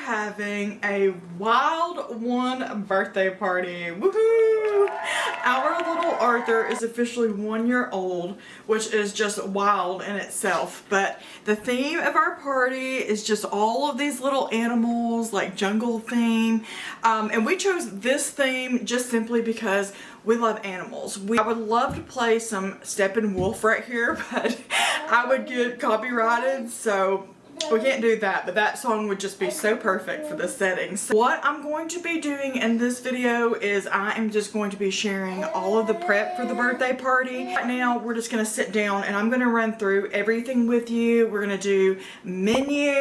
having a wild one birthday party. Woohoo! Our little Arthur is officially 1 year old, which is just wild in itself. But the theme of our party is just all of these little animals, like jungle theme. And we chose this theme just simply because we love animals. I would love to play some Steppenwolf right here, but I would get copyrighted, so we can't do that, but that song would just be so perfect for this setting. So what I'm going to be doing in this video is I am just going to be sharing all of the prep for the birthday party. Right now, we're just going to sit down and I'm going to run through everything with you. We're going to do menu,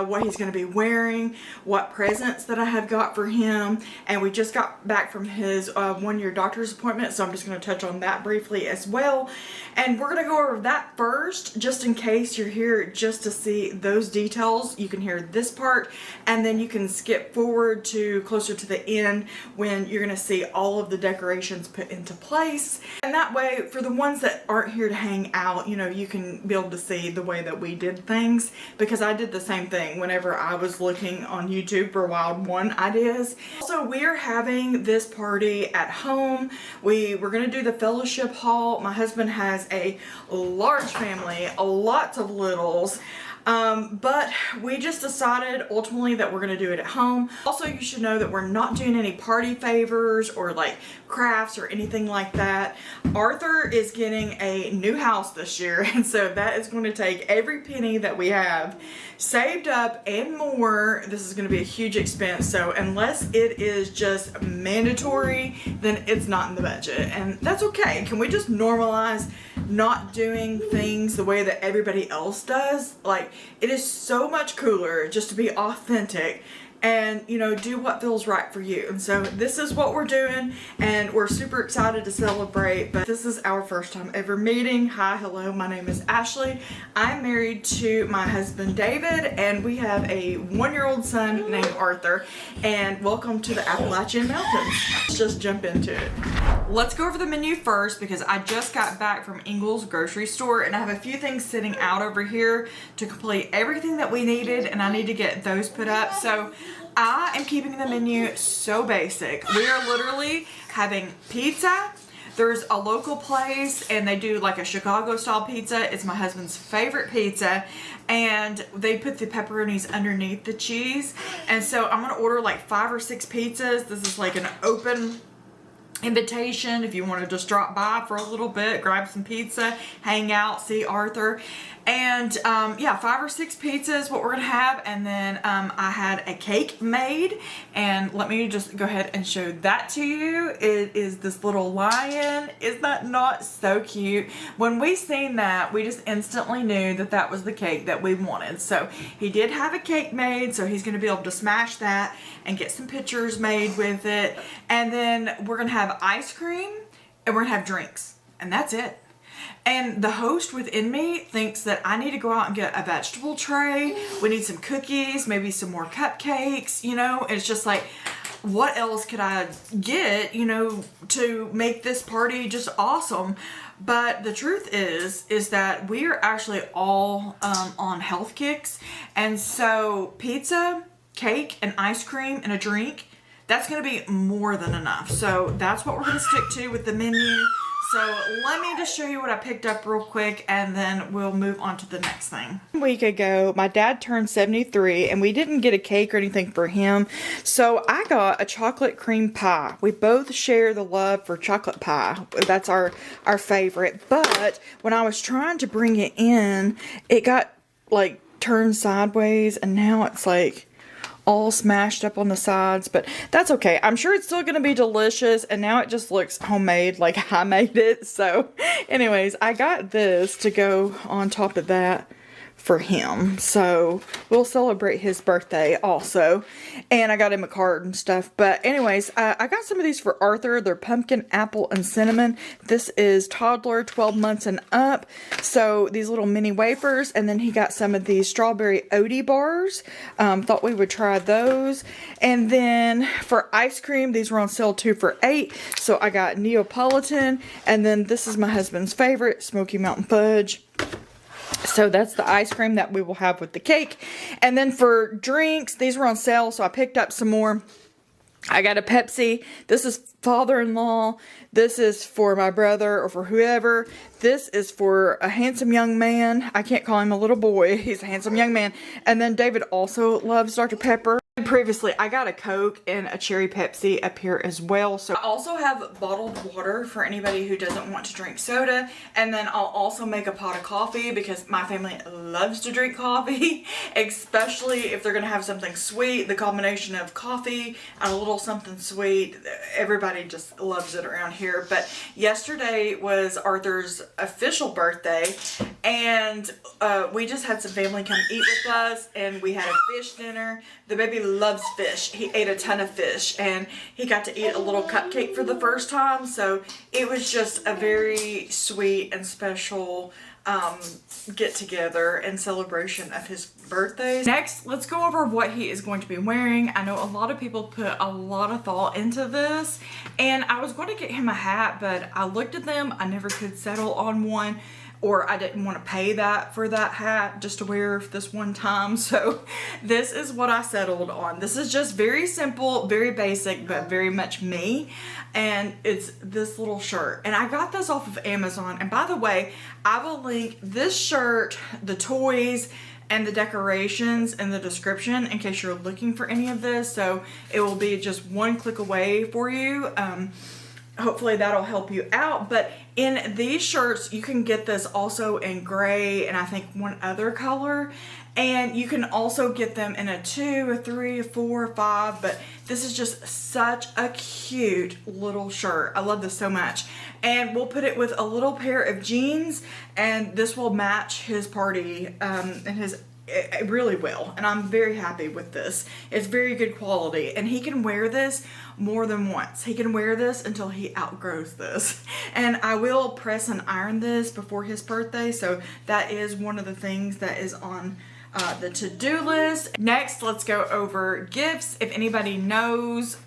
what he's going to be wearing, what presents that I have got for him, and we just got back from his 1 year doctor's appointment, so I'm just going to touch on that briefly as well. And we're going to go over that first, just in case you're here just to see those details. You can hear this part, and then you can skip forward to closer to the end when you're going to see all of the decorations put into place. And that way, for the ones that aren't here to hang out, you know, you can be able to see the way that we did things, because I did the same thing whenever I was looking on YouTube for Wild One ideas. Also, we are having this party at home. We're going to do the fellowship hall. My husband has a large family, lots of littles. But we just decided ultimately that we're going to do it at home. Also, you should know that we're not doing any party favors or like crafts or anything like that. Arthur is getting a new house this year, and so that is going to take every penny that we have saved up and more. This is going to be a huge expense, so unless it is just mandatory, then it's not in the budget, and that's okay. Can we just normalize not doing things the way that everybody else does? Like, it is so much cooler just to be authentic and, you know, do what feels right for you. And so this is what we're doing, and we're super excited to celebrate. But this is our first time ever meeting. Hi, hello, my name is Ashley. I'm married to my husband David, and we have a 1 year old son named Arthur. And welcome to the Appalachian Mountains. Let's just jump into it. Let's go over the menu first, because I just got back from Ingles grocery store and I have a few things sitting out over here to complete everything that we needed, and I need to get those put up. So I am keeping the menu so basic. We are literally having pizza. There's a local place and they do like a Chicago style pizza. It's my husband's favorite pizza, and they put the pepperonis underneath the cheese. And so I'm gonna order like 5 or 6 pizzas. This is like an open invitation if you want to just drop by for a little bit, grab some pizza, hang out, see Arthur. And yeah, 5 or 6 pizzas what we're gonna have. And then I had a cake made, and let me just go ahead and show that to you. It is this little lion. Is that not so cute? When we seen that, we just instantly knew that that was the cake that we wanted. So he did have a cake made, so he's gonna be able to smash that and get some pictures made with it. And then we're gonna have ice cream and we're gonna have drinks, and that's it. And the host within me thinks that I need to go out and get a vegetable tray. We need some cookies, maybe some more cupcakes, you know. It's just like, what else could I get, you know, to make this party just awesome? But the truth is that we are actually all on health kicks. And so pizza, cake, and ice cream, and a drink, that's going to be more than enough. So that's what we're going to stick to with the menu. So let me just show you what I picked up real quick, and then we'll move on to the next thing. A week ago, my dad turned 73, and we didn't get a cake or anything for him. So I got a chocolate cream pie. We both share the love for chocolate pie. That's our favorite. But when I was trying to bring it in, it got like turned sideways, and now it's like all smashed up on the sides, but that's okay. I'm sure it's still gonna be delicious, and now it just looks homemade, like I made it. So anyways, I got this to go on top of that for him, so we'll celebrate his birthday also. And I got him a card and stuff. But anyways, I got some of these for Arthur. They're pumpkin, apple, and cinnamon. This is toddler, 12 months and up. So these little mini wafers. And then he got some of these strawberry Odie bars. Thought we would try those. And then for ice cream, these were on sale 2 for $8. So I got Neapolitan. And then this is my husband's favorite, Smoky Mountain Fudge. So that's the ice cream that we will have with the cake. And then for drinks, these were on sale, so I picked up some more. I got a Pepsi. This is father-in-law. This is for my brother or for whoever. This is for a handsome young man. I can't call him a little boy. He's a handsome young man. And then David also loves Dr. Pepper. Previously, I got a Coke and a cherry Pepsi up here as well. So I also have bottled water for anybody who doesn't want to drink soda. And then I'll also make a pot of coffee because my family loves to drink coffee, especially if they're going to have something sweet. The combination of coffee and a little something sweet, everybody just loves it around here. But yesterday was Arthur's official birthday, and we just had some family come eat with us, and we had a fish dinner. The baby loves fish. He ate a ton of fish, and he got to eat a little cupcake for the first time. So it was just a very sweet and special get together and celebration of his birthday. Next, let's go over what he is going to be wearing. I know a lot of people put a lot of thought into this, and I was going to get him a hat, but I looked at them. I never could settle on one, or I didn't want to pay that for that hat just to wear this one time. So this is what I settled on. This is just very simple, very basic, but very much me. And it's this little shirt. And I got this off of Amazon. And by the way, I will link this shirt, the toys, and the decorations in the description in case you're looking for any of this. So it will be just one click away for you. Hopefully that'll help you out. But in these shirts, you can get this also in gray and I think one other color. And you can also get them in a 2, a 3, a 4, a 5. But this is just such a cute little shirt. I love this so much. And we'll put it with a little pair of jeans, and this will match his party and his. It really will, and I'm very happy with this. It's very good quality, and he can wear this more than once. He can wear this until he outgrows this. And I will press and iron this before his birthday, so that is one of the things that is on the to-do list. Next, let's go over gifts. If anybody knows,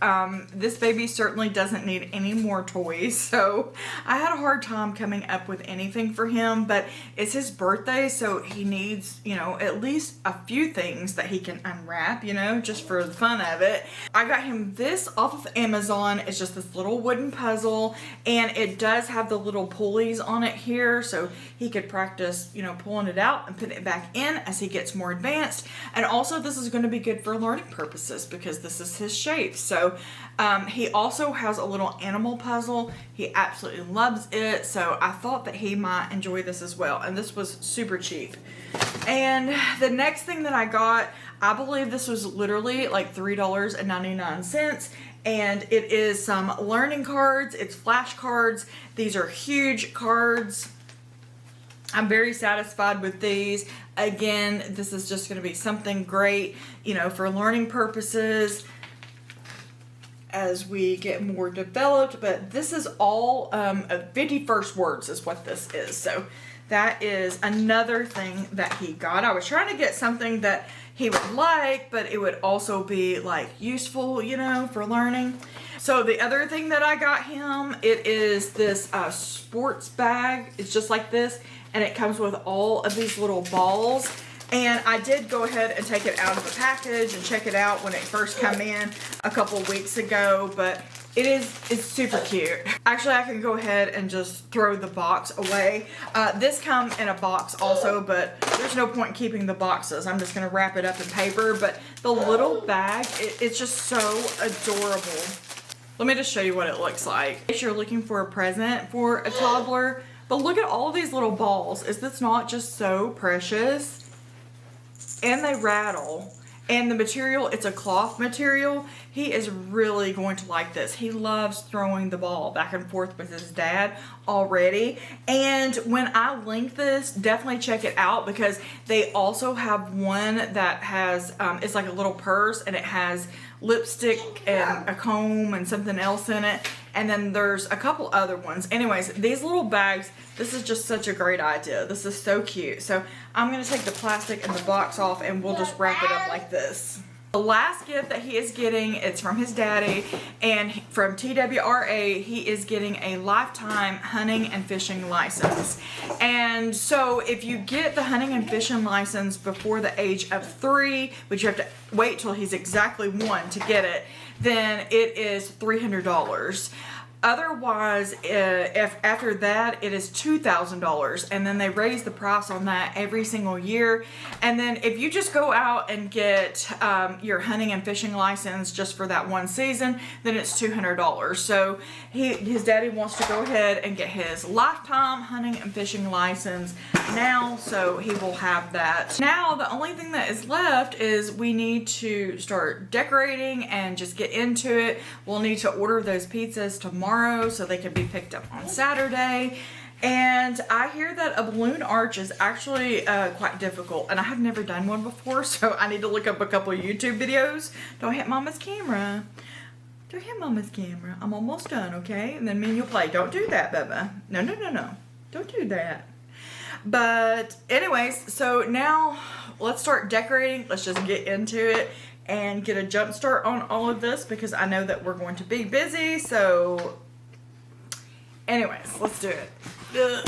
this baby certainly doesn't need any more toys, so I had a hard time coming up with anything for him, but it's his birthday, so he needs, you know, at least a few things that he can unwrap, you know, just for the fun of it. I got him this off of Amazon. It's just this little wooden puzzle, and it does have the little pulleys on it here, so he could practice, you know, pulling it out and putting it back in as he gets more advanced. And also this is going to be good for learning purposes because this is his shape. So he also has a little animal puzzle. He absolutely loves it, so I thought that he might enjoy this as well, and this was super cheap. And the next thing that I got, I believe this was literally like $3.99, and it is some learning cards. It's flashcards. These are huge cards. I'm very satisfied with these. Again, this is just going to be something great, you know, for learning purposes as we get more developed. But this is all 51st words is what this is. So that is another thing that he got. I was trying to get something that he would like, but it would also be like useful, you know, for learning. So the other thing that I got him, it is this sports bag. It's just like this, and it comes with all of these little balls. And I did go ahead and take it out of the package and check it out when it first came in a couple weeks ago, but it's super cute. Actually, I can go ahead and just throw the box away. This comes in a box also, but there's no point in keeping the boxes. I'm just gonna wrap it up in paper, but the little bag, it's just so adorable. Let me just show you what it looks like. If you're looking for a present for a toddler, but look at all these little balls. Is this not just so precious? And they rattle. And the material, it's a cloth material. He is really going to like this. He loves throwing the ball back and forth with his dad already. And when I link this, definitely check it out because they also have one that has, it's like a little purse and it has lipstick and a comb and something else in it. And then there's a couple other ones. Anyways, these little bags, this is just such a great idea. This is so cute. So I'm going to take the plastic and the box off and we'll just wrap it up like this. The last gift that he is getting, it's from his daddy, and from TWRA, he is getting a lifetime hunting and fishing license. And so if you get the hunting and fishing license before the age of 3, which you have to wait till he's exactly 1 to get it, then it is $300. Otherwise, if after that, it is $2,000, and then they raise the price on that every single year. And then if you just go out and get your hunting and fishing license just for that one season, then it's $200. So his daddy wants to go ahead and get his lifetime hunting and fishing license now, so he will have that. Now, the only thing that is left is we need to start decorating and just get into it. We'll need to order those pizzas tomorrow so they can be picked up on Saturday. And I hear that a balloon arch is actually quite difficult, and I have never done one before, so I need to look up a couple of YouTube videos. Don't hit Mama's camera. Don't hit Mama's camera. I'm almost done, okay? And then me and you play. Don't do that, Bubba. No, no, no, no. Don't do that. But anyways, so now let's start decorating. Let's just get into it and get a jump start on all of this, because I know that we're going to be busy. So anyways, let's do it. Ugh.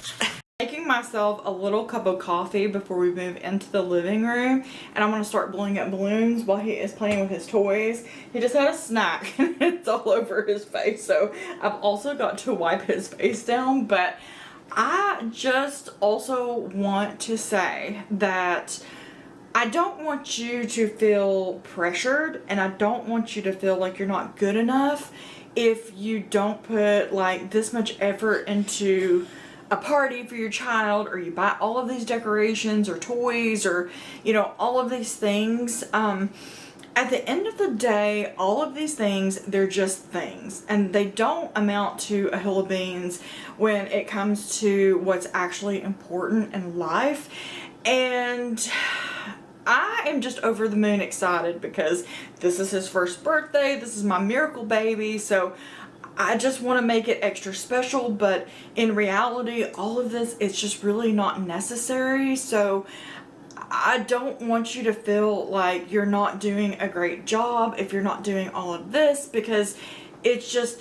Making myself a little cup of coffee before we move into the living room, and I'm going to start blowing up balloons while he is playing with his toys. He just had a snack and it's all over his face, so I've also got to wipe his face down. But I just also want to say that I don't want you to feel pressured, and I don't want you to feel like you're not good enough if you don't put like this much effort into a party for your child, or you buy all of these decorations or toys, or you know, all of these things. At the end of the day, all of these things, they're just things, and they don't amount to a hill of beans when it comes to what's actually important in life. And I am just over the moon excited because this is his first birthday. This is my miracle baby. So I just want to make it extra special. But in reality, all of this, it's just really not necessary. So I don't want you to feel like you're not doing a great job if you're not doing all of this, because it's just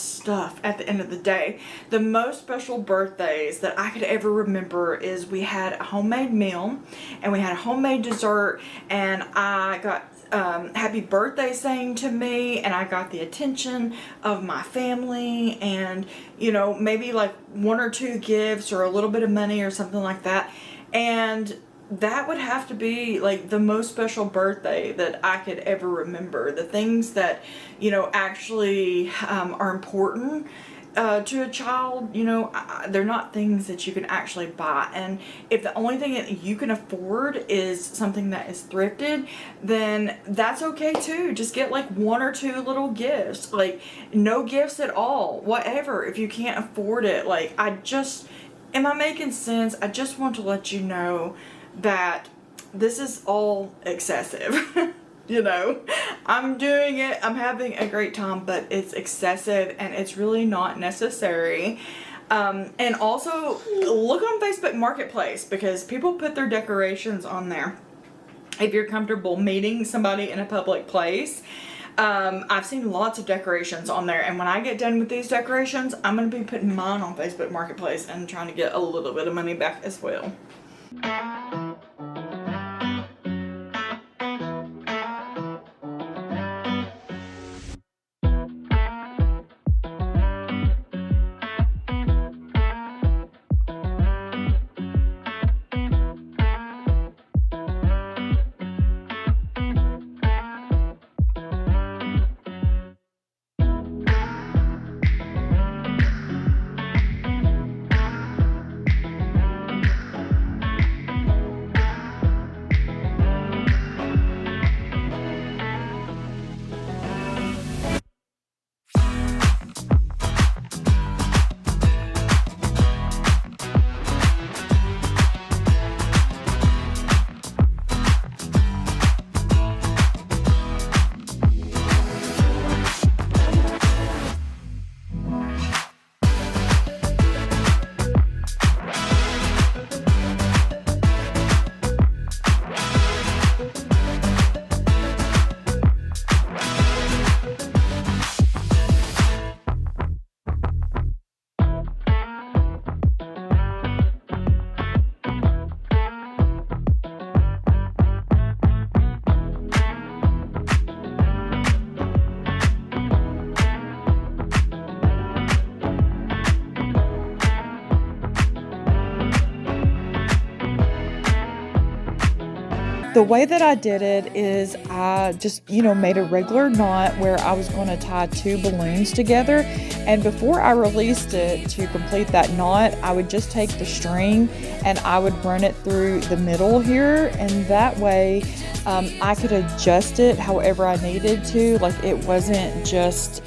stuff at the end of the day. The most special birthdays that I could ever remember is we had a homemade meal and we had a homemade dessert, and I got happy birthday saying to me, and I got the attention of my family, and you know, maybe like 1 or 2 gifts or a little bit of money or something like that. And that would have to be like the most special birthday that I could ever remember. The things that, you know, actually are important to a child, you know, they're not things that you can actually buy. And if the only thing that you can afford is something that is thrifted, then that's okay too. Just get like 1 or 2 little gifts, like no gifts at all, whatever, if you can't afford it. Like, am I making sense? I just want to let you know that this is all excessive. You know, I'm doing it, I'm having a great time, but it's excessive and it's really not necessary. And also look on Facebook Marketplace, because people put their decorations on there. If you're comfortable meeting somebody in a public place, I've seen lots of decorations on there, and when I get done with these decorations, I'm going to be putting mine on Facebook Marketplace and trying to get a little bit of money back as well. the way that I did it is I just, made a regular knot where I was going to tie 2 balloons together. And before I released it to complete that knot, I would just take the string and I would run it through the middle here. And that way I could adjust it however I needed to. Like it wasn't just,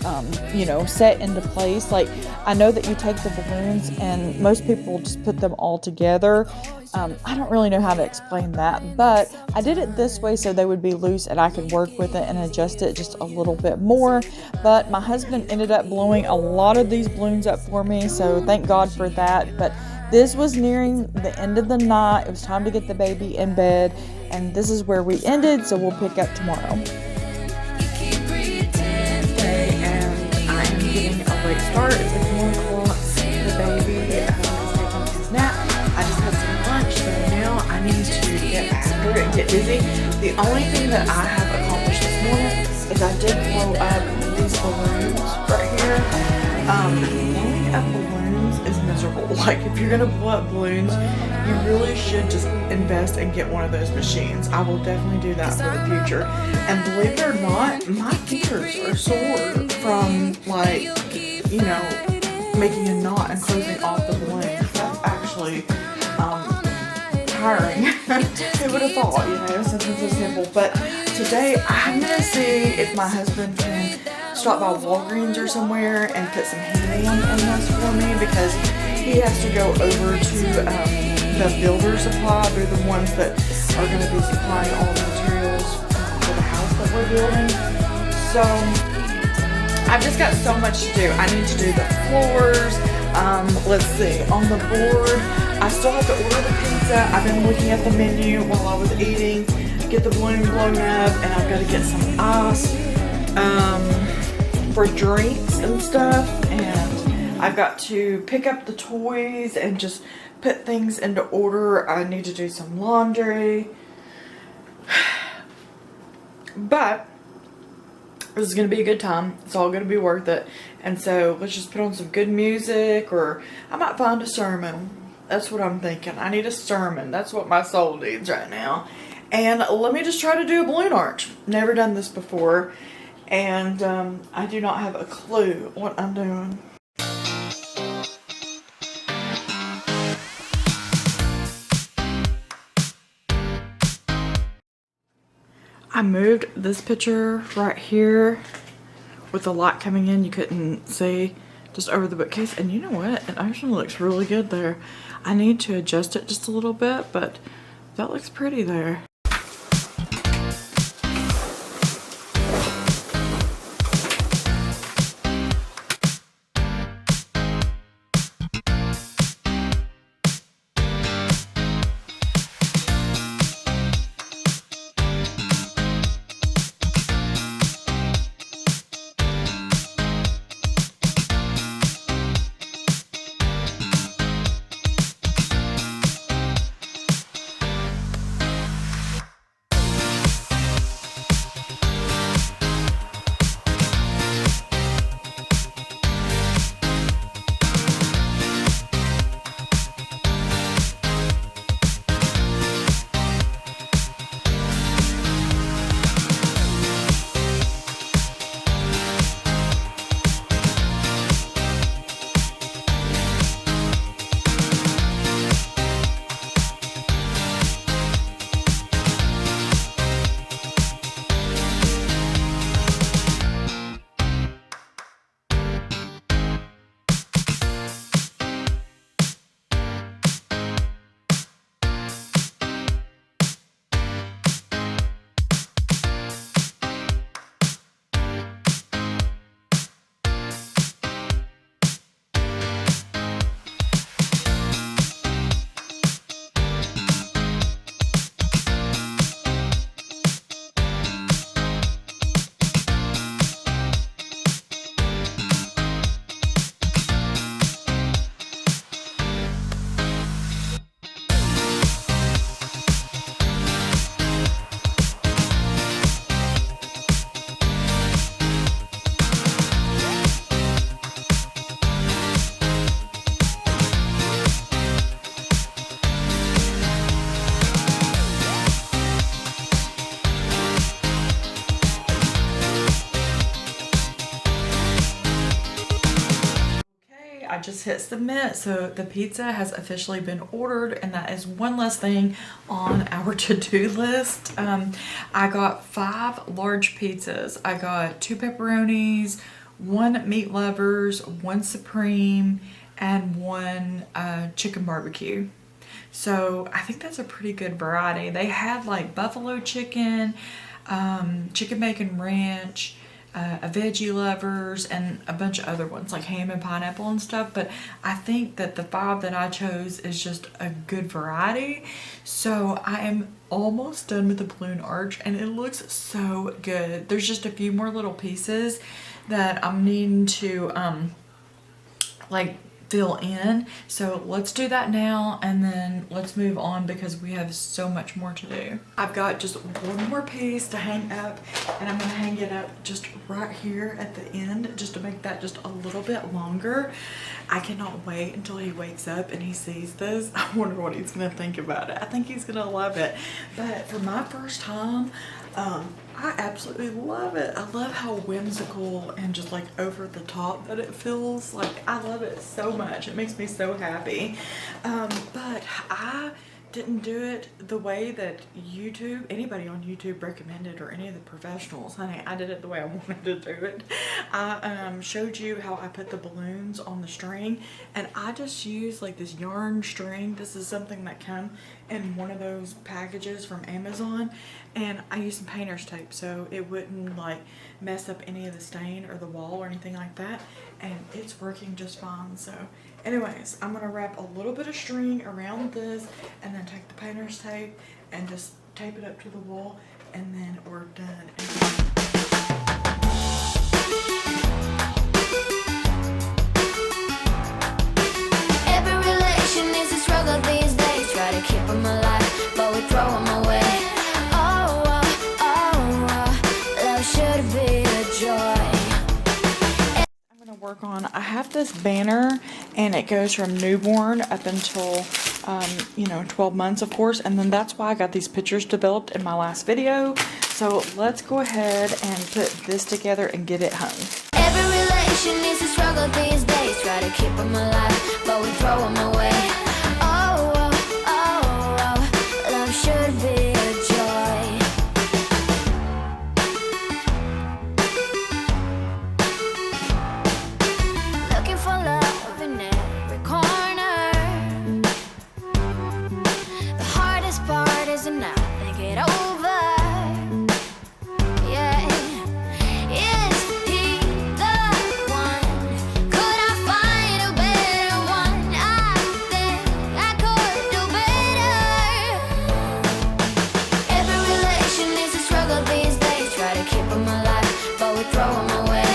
set into place. Like I know that you take the balloons and most people just put them all together. I don't really know how to explain that, but I did it this way so they would be loose and I could work with it and adjust it just a little bit more. But my husband ended up blowing a lot of these balloons up for me, so thank God for that. But this was nearing the end of the night. It was time to get the baby in bed, and this is where we ended, so we'll pick up tomorrow. Okay, and I am getting a late start. It's like 1 o'clock. The baby is taking his nap. I just had some lunch, so now I need to get after it and get busy. The only thing that I have accomplished this morning is I did blow up these balloons right here. Blowing up balloons is miserable. Like if you're gonna blow up balloons, you really should just invest and get one of those machines. I will definitely do that for the future. And believe it or not, my fingers are sore from making a knot and closing off the balloons. That's actually tiring. Who would have thought, something so simple. But today I'm gonna see if my husband can stop by Walgreens or somewhere and put some helium in this for me, because he has to go over to the builder supply. They're the ones that are going to be supplying all the materials for the house that we're building. So I've just got so much to do. I need to do the floors. Let's see, on the board, I still have to order the pizza. I've been looking at the menu while I was eating, get the balloon blown up, and I've got to get some ice for drinks and stuff. And I've got to pick up the toys and just put things into order. I need to do some laundry. But this is going to be a good time. It's all going to be worth it. And so let's just put on some good music, or I might find a sermon. That's what I'm thinking. I need a sermon. That's what my soul needs right now. And let me just try to do a balloon arch. Never done this before. And I do not have a clue what I'm doing. I moved this picture right here with the light coming in. You couldn't see just over the bookcase. And you know what? It actually looks really good there. I need to adjust it just a little bit, but that looks pretty there. I just hit submit, so the pizza has officially been ordered, and that is one less thing on our to-do list. I got 5 large pizzas. I got 2 pepperonis, 1 meat lovers, 1 supreme, and 1 chicken barbecue. So I think that's a pretty good variety. They had like buffalo chicken, chicken bacon ranch, a veggie lovers, and a bunch of other ones like ham and pineapple and stuff. But I think that the 5 that I chose is just a good variety. So I am almost done with the balloon arch, and it looks so good. There's just a few more little pieces that I'm needing to like fill in. So let's do that now, and then let's move on because we have so much more to do. I've got just one more piece to hang up, and I'm gonna hang it up just right here at the end just to make that just a little bit longer. I cannot wait until he wakes up and he sees this. I wonder what he's gonna think about it. I think he's gonna love it. But for my first time, I absolutely love it. I love how whimsical and just like over the top that it feels. Like, I love it so much. It makes me so happy. But I didn't do it the way that anybody on YouTube recommended, or any of the professionals. Honey, I did it the way I wanted to do it. I showed you how I put the balloons on the string, and I just used like this yarn string. This is something that came in one of those packages from Amazon, and I used some painter's tape so it wouldn't like mess up any of the stain or the wall or anything like that, and it's working just fine. So anyways, I'm gonna wrap a little bit of string around this, and then take the painter's tape and just tape it up to the wall, and then we're done. Every relation is a struggle these days. Try to keep them alive, but we throw them away. Oh, oh, oh, oh, love should be a joy. Work on. I have this banner, and it goes from newborn up until 12 months, of course, and then that's why I got these pictures developed in my last video. So let's go ahead and put this together and get it hung. Every relation is a struggle these days. Try to keep them alive, but we throw them away. Oh, oh, oh, oh, love should be a joy. Looking for love in every corner. The hardest part is to not think it over. Yeah. Is he the one? Could I find a better one? I think I could do better. Every relation is a struggle these days. Try to keep them alive, but we throw them away.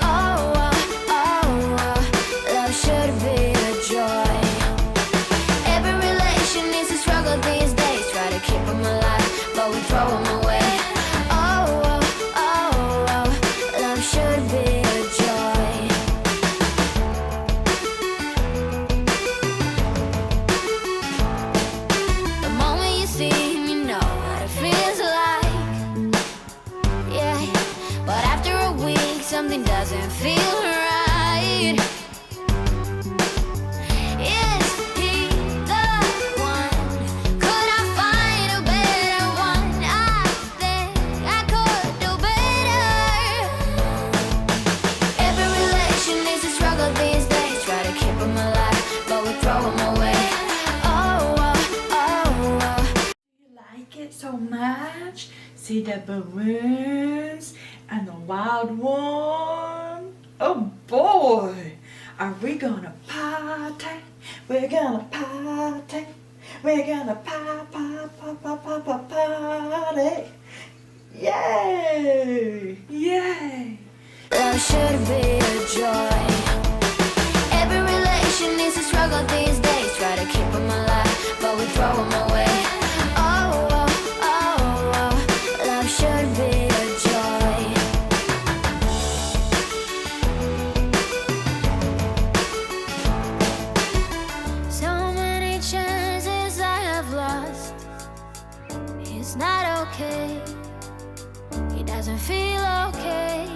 Oh, oh, oh, oh, love should be a joy. Every relation is a struggle these days. Try to keep them alive, but we throw them away. Oh, oh, oh, oh, love should be a joy. The moment you see him, you know what it feels like. Yeah, but after a week, something doesn't feel right. Is he the one? Could I find a better one? I think I could do better. Every relation is a struggle these days. Try to keep them alive, but we throw them away. Oh, oh, oh, oh. You like it so much? See the balloons and the wild one? Oh boy, are we gonna party? We're gonna party. We're gonna party. Yay! Yay! Love should be a joy. Every relation is a struggle these days. Try to keep them alive, but we throw them away. Oh, oh, oh, oh, love should be a joy. So many chances I have lost. It's not okay. He doesn't feel okay.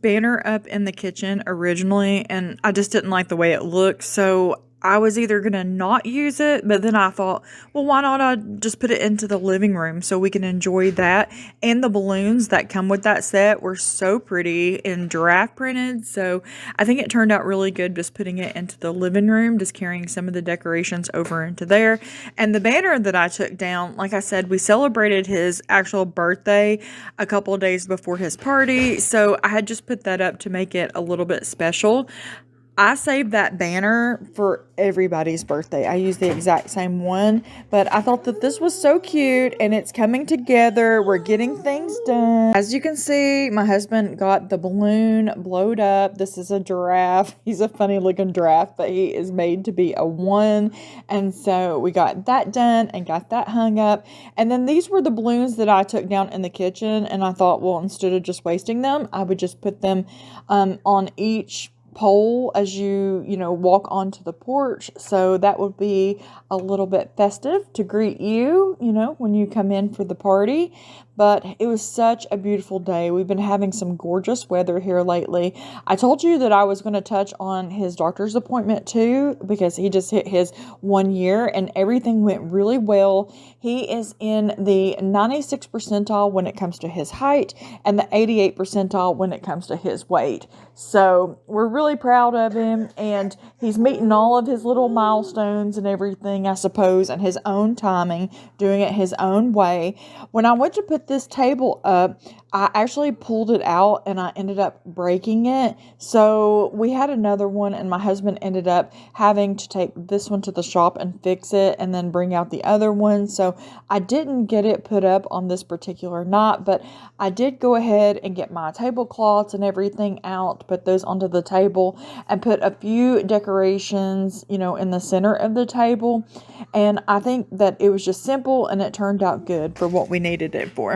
banner up in the kitchen originally, and I just didn't like the way it looked, so I was either going to not use it, but then I thought, well, why not I just put it into the living room so we can enjoy that. And the balloons that come with that set were so pretty and giraffe printed, so I think it turned out really good just putting it into the living room, just carrying some of the decorations over into there. And the banner that I took down, like I said, we celebrated his actual birthday a couple of days before his party, so I had just put that up to make it a little bit special. I saved that banner for everybody's birthday. I used the exact same one, but I thought that this was so cute and it's coming together. We're getting things done. As you can see, my husband got the balloon blowed up. This is a giraffe. He's a funny looking giraffe, but he is made to be a one. And so we got that done and got that hung up. And then these were the balloons that I took down in the kitchen. And I thought, well, instead of just wasting them, I would just put them on each pole as you walk onto the porch, so that would be a little bit festive to greet you when you come in for the party. But it was such a beautiful day. We've been having some gorgeous weather here lately. I told you that I was going to touch on his doctor's appointment too, because he just hit his 1 year and everything went really well. He is in the 96th percentile when it comes to his height and the 88th percentile when it comes to his weight. So we're really proud of him, and he's meeting all of his little milestones and everything, I suppose, in his own timing, doing it his own way. When I went to put this table up, I actually pulled it out and I ended up breaking it. So we had another one, and my husband ended up having to take this one to the shop and fix it and then bring out the other one. So I didn't get it put up on this particular night, but I did go ahead and get my tablecloths and everything out, put those onto the table and put a few decorations, in the center of the table. And I think that it was just simple and it turned out good for what we needed it for.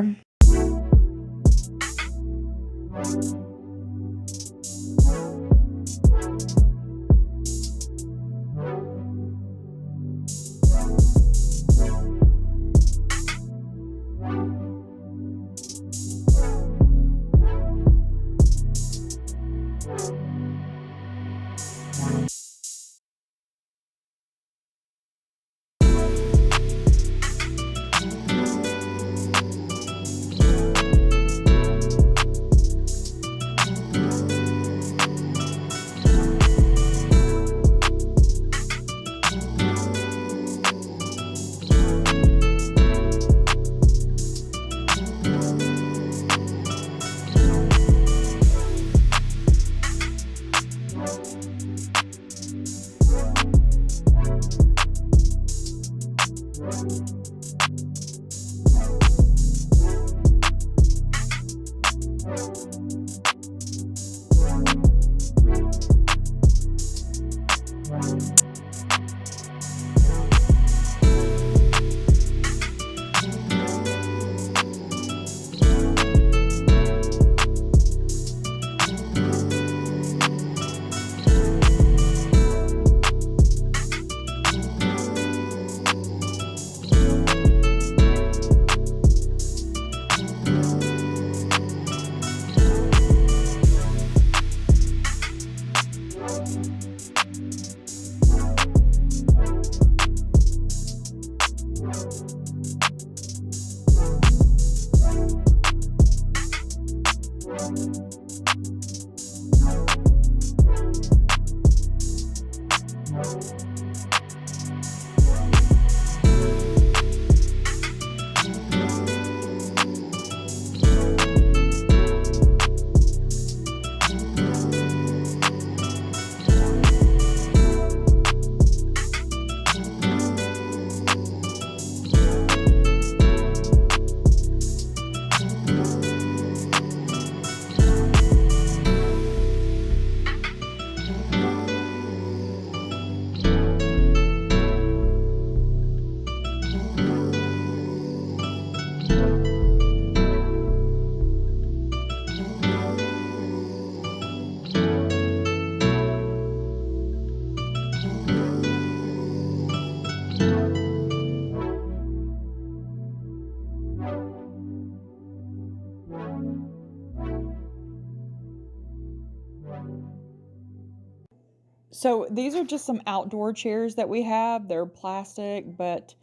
So these are just some outdoor chairs that we have. They're plastic, but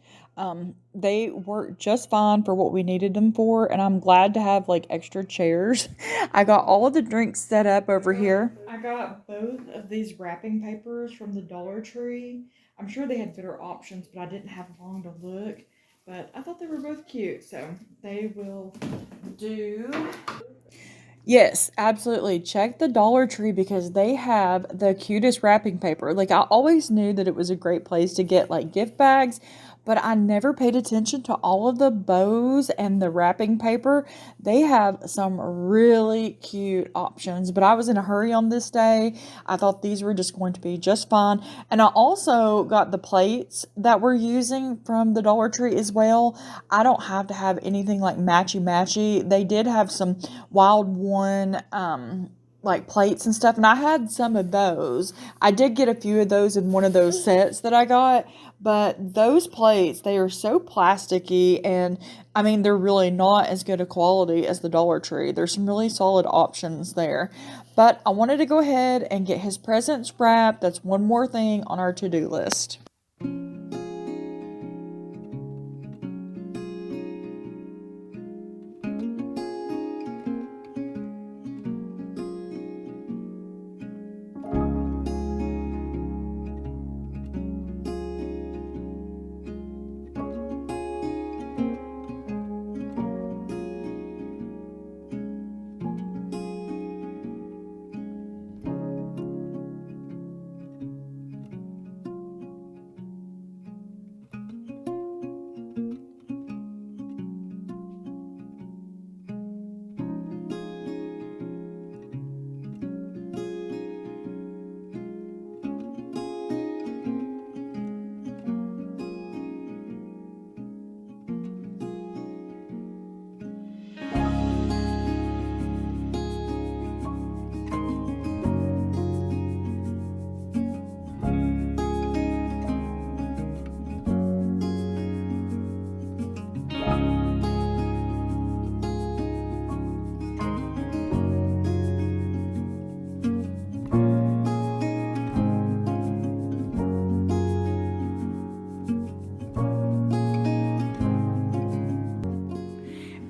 they work just fine for what we needed them for. And I'm glad to have like extra chairs. I got all of the drinks set up over here. I got both of these wrapping papers from the Dollar Tree. I'm sure they had better options, but I didn't have long to look. But I thought they were both cute, so they will do. Yes, absolutely. Check the Dollar Tree because they have the cutest wrapping paper. Like, I always knew that it was a great place to get like gift bags, but I never paid attention to all of the bows and the wrapping paper. They have some really cute options, but I was in a hurry on this day. I thought these were just going to be just fine. And I also got the plates that we're using from the Dollar Tree as well. I don't have to have anything like matchy matchy. They did have some Wild One like plates and stuff, and I had some of those. I did get a few of those in one of those sets that I got, but those plates, they are so plasticky, and I mean, they're really not as good a quality as the Dollar Tree. There's some really solid options there. But I wanted to go ahead and get his presents wrapped. That's one more thing on our to-do list.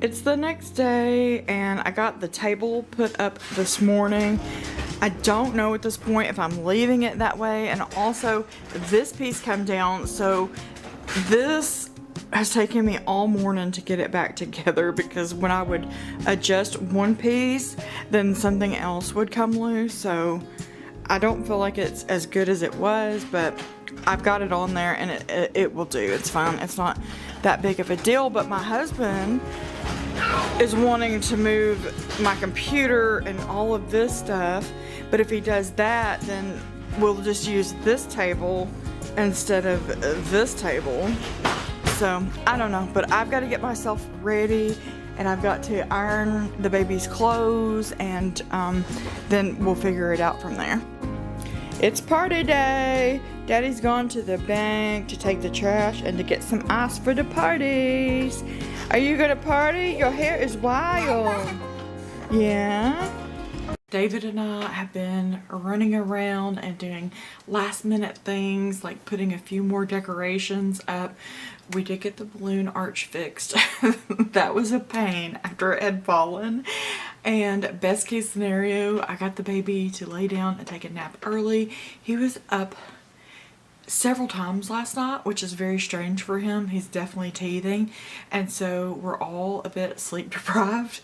It's the next day, and I got the table put up this morning. I don't know at this point if I'm leaving it that way, and also this piece come down, so this has taken me all morning to get it back together because when I would adjust one piece, then something else would come loose. So I don't feel like it's as good as it was, but I've got it on there, and it will do. It's fine. It's not that big of a deal, but my husband is wanting to move my computer and all of this stuff, but if he does that, then we'll just use this table instead of this table. So I don't know, but I've got to get myself ready, and I've got to iron the baby's clothes, and then we'll figure it out from there. It's party day. Daddy's gone to the bank to take the trash and to get some ice for the parties. Are you gonna party? Your hair is wild. Yeah? David and I have been running around and doing last minute things like putting a few more decorations up. We did get the balloon arch fixed. That was a pain after it had fallen. And best case scenario, I got the baby to lay down and take a nap early. He was up several times last night, which is very strange for him. He's definitely teething, and so we're all a bit sleep deprived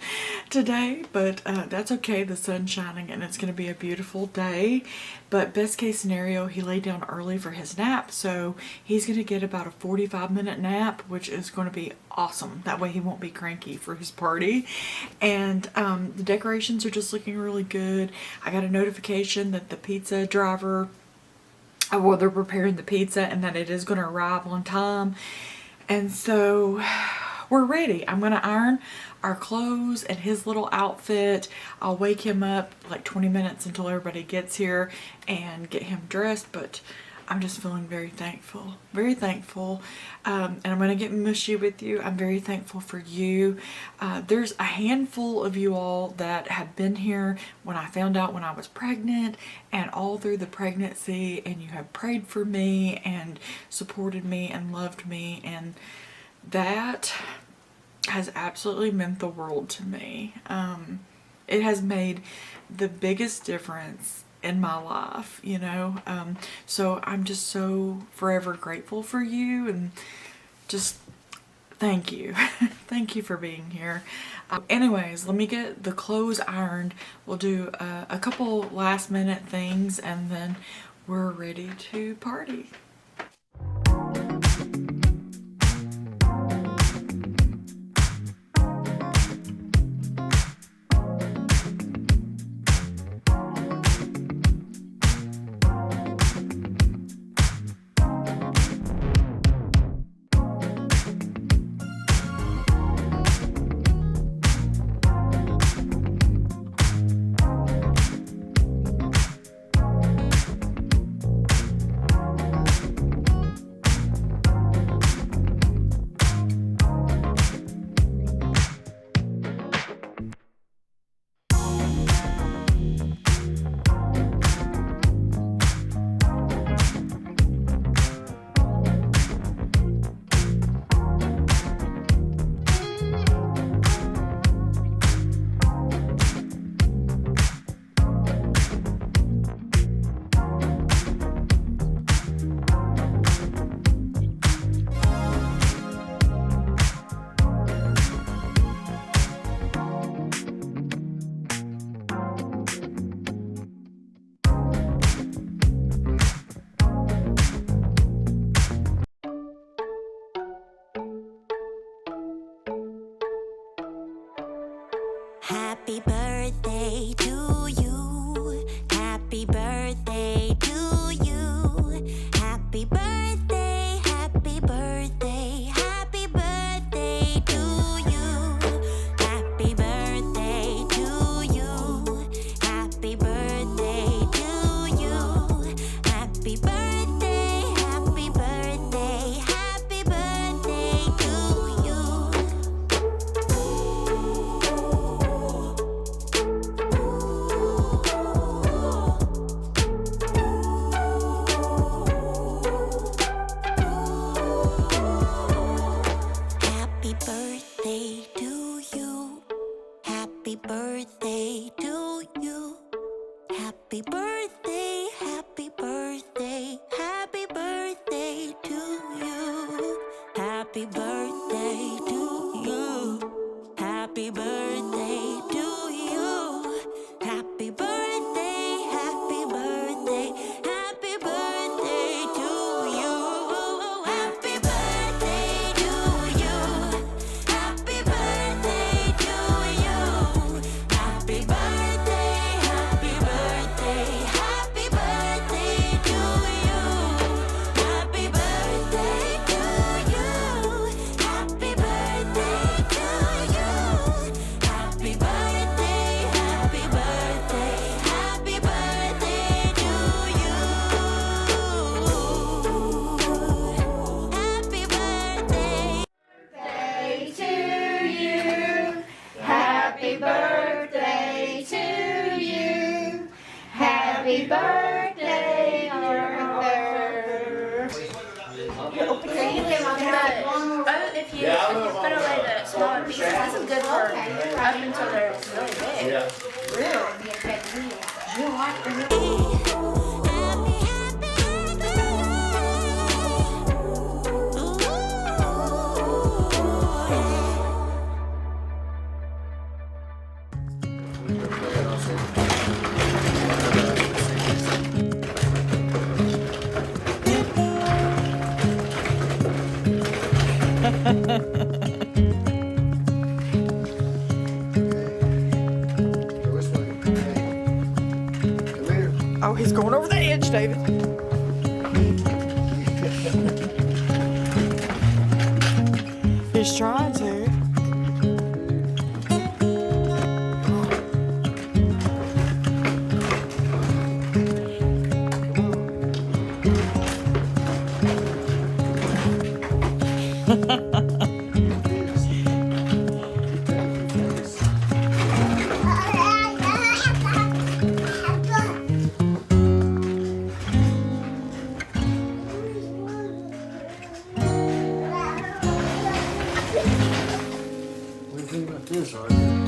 today, but that's okay. The sun's shining and it's going to be a beautiful day. But best case scenario, he laid down early for his nap, so he's going to get about a 45-minute nap, which is going to be awesome. That way he won't be cranky for his party. And the decorations are just looking really good. I got a notification that the pizza driver, well, they're preparing the pizza and that it is going to arrive on time. And so we're ready. I'm going to iron our clothes and his little outfit. I'll wake him up like 20 minutes until everybody gets here and get him dressed. But I'm just feeling very thankful, very thankful. And I'm going to get mushy with you. I'm very thankful for you. There's a handful of you all that have been here when I found out when I was pregnant and all through the pregnancy, and you have prayed for me and supported me and loved me, and that has absolutely meant the world to me. It has made the biggest difference in my life, you know. So I'm just so forever grateful for you, and just thank you. Thank you for being here. Anyways, let me get the clothes ironed. We'll do a couple last minute things, and then we're ready to party. Happy birthday to you. Happy birthday to you. Happy birthday, happy birthday, happy birthday to you. Happy birthday to you. Happy birthday to you. Happy birthday, happy birthday, happy birthday to you. Happy birthday to you. Happy birthday to you. Happy birthday, happy birthday, happy birthday to you. Happy birthday to you. Happy birthday to you. Happy birthday, happy birthday, happy birthday to you. Happy birthday to you. Happy birthday to you. Happy birthday, happy birthday, happy birthday to you. Happy birthday to you. Happy birthday to you. Happy birthday, happy birthday, happy birthday to you. Happy birthday. Birthday to you. Happy birthday to you. Happy birthday, Arthur. If you put away the smaller pieces, that's a good for up until they're really big. Oh, he's going over the edge, David. He's trying to. What do you think about this, Arthur?